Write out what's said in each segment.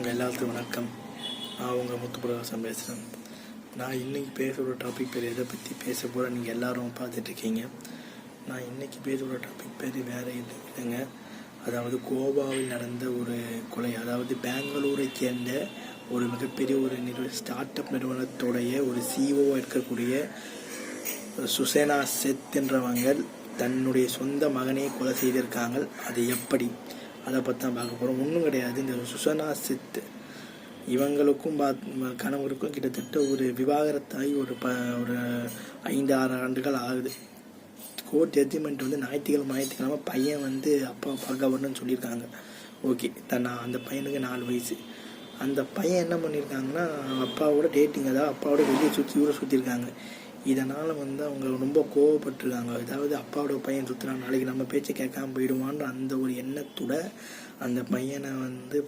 எல்லாத்துக்கும் வணக்கம். நான் உங்கள் முத்துப்பிரகாசம் பேசுகிறேன். நான் இன்றைக்கி பேசுகிற டாபிக் பேர் எதை பற்றி பேச போகிறேன் நீங்கள் எல்லோரும் பார்த்துட்ருக்கீங்க. நான் இன்றைக்கி பேசுகிற டாபிக் பேர் வேறு இல்லைங்க. அதாவது கோவாவில் நடந்த ஒரு கொலை. அதாவது பெங்களூரை சேர்ந்த ஒரு மிகப்பெரிய ஒரு ஸ்டார்ட் அப் நிறுவனத்துடைய ஒரு சிஓ இருக்கக்கூடிய சுசேனா செத் என்றவங்க தன்னுடைய சொந்த மகனையே கொலை செய்திருக்காங்க. அது எப்படி, அதை பற்றி தான் பார்க்க போகிறோம். ஒன்றும் கிடையாது. இந்த சுசேனா செத் இவங்களுக்கும் கணவருக்கும் கிட்டத்தட்ட ஒரு விவாகரத்தாகி ஒரு 5-6 ஆண்டுகள் ஆகுது. கோர்ட் ஜட்ஜ்மெண்ட் ஞாயிற்றுக்கிழமை பையன் அப்பா பார்க்க வரணும்னு சொல்லியிருக்காங்க. ஓகே, அந்த பையனுக்கு 4 வயசு. அந்த பையன் என்ன பண்ணியிருக்காங்கன்னா அப்பாவோட டேட்டிங், அதாவது அப்பாவோட வெளியே ஊரை சுற்றிருக்காங்க. இதனால் அவங்க ரொம்ப கோவப்பட்டிருக்காங்க. அதாவது அப்பாவோட பையன் சுற்றுறான், நாளைக்கு நம்ம பேச்சை கேட்காம போயிடுவான்ற அந்த ஒரு எண்ணத்தோட அந்த பையனை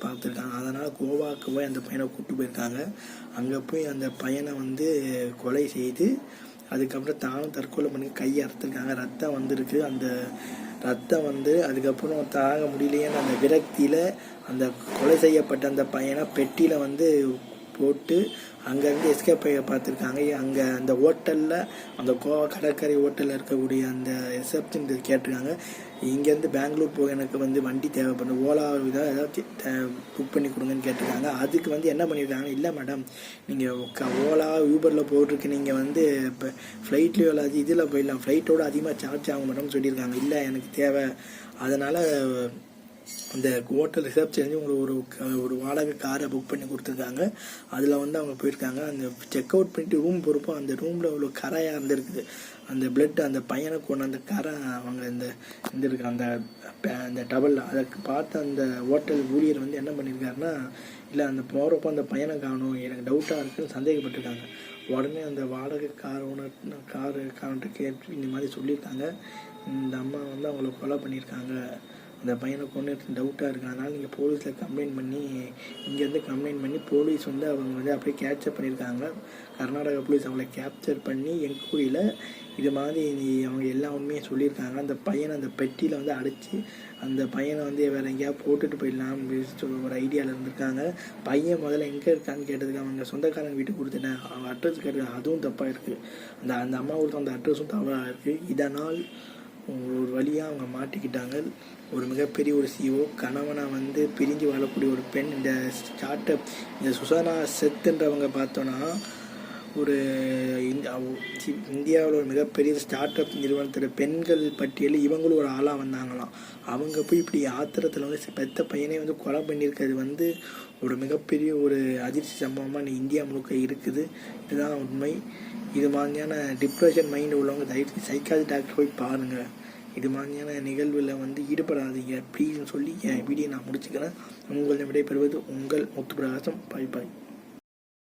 பார்த்துருக்காங்க. அதனால் கோவாவுக்கு போய் அந்த பையனை கூப்பிட்டு போயிருக்காங்க. அங்கே போய் அந்த பையனை கொலை செய்து அதுக்கப்புறம் தானும் தற்கொலை பண்ணி கையை அறுத்துருக்காங்க. ரத்தம் வந்திருக்கு. அந்த ரத்தம் அதுக்கப்புறம் தாங்க முடியலையேன்னு அந்த விரக்தியில் அந்த கொலை செய்யப்பட்ட அந்த பையனை பெட்டியில் போட்டு அங்கேருந்து எஸ்கேப் ஆகி பார்த்துருக்காங்க. அங்கே அந்த ஹோட்டலில், அந்த கோவா கடற்கரை ஹோட்டலில் இருக்கக்கூடிய அந்த ரிசப்ஷன் கேட்டிருக்காங்க, இங்கேருந்து பெங்களூர் போக எனக்கு வண்டி தேவைப்படும், ஓலா ஏதாவது புக் பண்ணி கொடுங்கன்னு கேட்டிருக்காங்க. அதுக்கு என்ன பண்ணியிருக்காங்க, இல்லை மேடம் நீங்கள் ஓலா ஊபரில் போட்டிருக்கு, நீங்கள் இப்போ ஃப்ளைட்லேயோ இல்லை இதில் போயிடலாம், ஃப்ளைட்டோடு அதிகமாக சார்ஜ் ஆகும் மேடம் சொல்லியிருக்காங்க. இல்லை எனக்கு தேவை, அதனால் அந்த ஹோட்டல் ரிசப்ஷன் ஒரு வாடகை காரை புக் பண்ணி கொடுத்துருக்காங்க. அதில் அவங்க போயிருக்காங்க. அந்த செக் அவுட் பண்ணிட்டு ரூம் போகிறப்போ அந்த ரூமில் அவ்வளோ கரையாக இருந்திருக்குது. அந்த பிளட் அந்த பையனுக்கு கொண்டு அந்த கரை அவங்க இருந்திருக்கு அந்த டபுளில். அதை பார்த்து அந்த ஹோட்டல் ஊழியர் என்ன பண்ணியிருக்காருன்னா, இல்லை அந்த போகிறப்போ அந்த பையனை காணும், எனக்கு டவுட்டாக இருக்குன்னு சந்தேகப்பட்டிருக்காங்க. உடனே அந்த வாடகை கார்கிட்ட கேட்டு இந்த மாதிரி சொல்லியிருக்காங்க, இந்த அம்மா அவங்கள கொலை பண்ணியிருக்காங்க, அந்த பையனை கொண்டு டவுட்டாக இருக்குது, அதனால் நீங்கள் போலீஸில் கம்ப்ளைண்ட் பண்ணி இங்கேருந்து கம்ப்ளைண்ட் பண்ணி போலீஸ் அவங்க அப்படியே கேப்சர் பண்ணியிருக்காங்க. கர்நாடகா போலீஸ் அவங்கள கேப்சர் பண்ணி என்கொயரியில் இது மாதிரி அவங்க எல்லா உண்மையும் சொல்லியிருக்காங்க. அந்த பையனை அந்த பெட்டியில் அடைச்சி அந்த பையனை வேறு எங்கேயாவது போட்டுட்டு போயிடலாம் ஒரு ஐடியாவில் இருந்திருக்காங்க. பையன் முதல்ல எங்கே இருக்கான்னு கேட்டதுக்கு அவங்க சொந்தக்காரங்க வீட்டுக்கு கொடுத்துட்டேன், அவங்க அட்ரஸ் கேட்டு அதுவும் தப்பாக இருக்குது, அந்த அம்மா கொடுத்த அந்த அட்ரஸும் தவறாக இருக்குது. இதனால் ஒரு வழியாக அவங்க மாட்டிக்கிட்டாங்க. ஒரு மிகப்பெரிய ஒரு சிஓ கணவனை பிரிஞ்சு வாழக்கூடிய ஒரு பெண். இந்த ஸ்டார்ட் அப் இந்த சுசேனா செத்துன்றவங்க பார்த்தோன்னா ஒரு இந்தியாவில் ஒரு மிகப்பெரிய ஸ்டார்ட் அப் நிறுவனத்தோட பெண்கள் பட்டியலில் இவங்களும் ஒரு ஆளாக வந்தாங்களாம். அவங்க போய் இப்படி ஆத்திரத்தில் பெத்த பையனே கொலை பண்ணியிருக்கிறது ஒரு மிகப்பெரிய ஒரு அதிர்ச்சி சம்பவமாக இந்தியா முழுக்க இருக்குது. இதுதான் உண்மை. இது மாதிரியான டிப்ரெஷன் மைண்ட் உள்ளவங்க தயவுசெய்து சைக்காலஜி டாக்டர் போய் பாருங்கள். இது மாதிரியான நிகழ்வில் ஈடுபடாதீங்க அப்படின்னு சொல்லி என் வீடியோ நான் முடிச்சுக்கிறேன். உங்களிடம் விடைபெறுவது உங்கள் முத்துப்பிரகாசம். பாய்.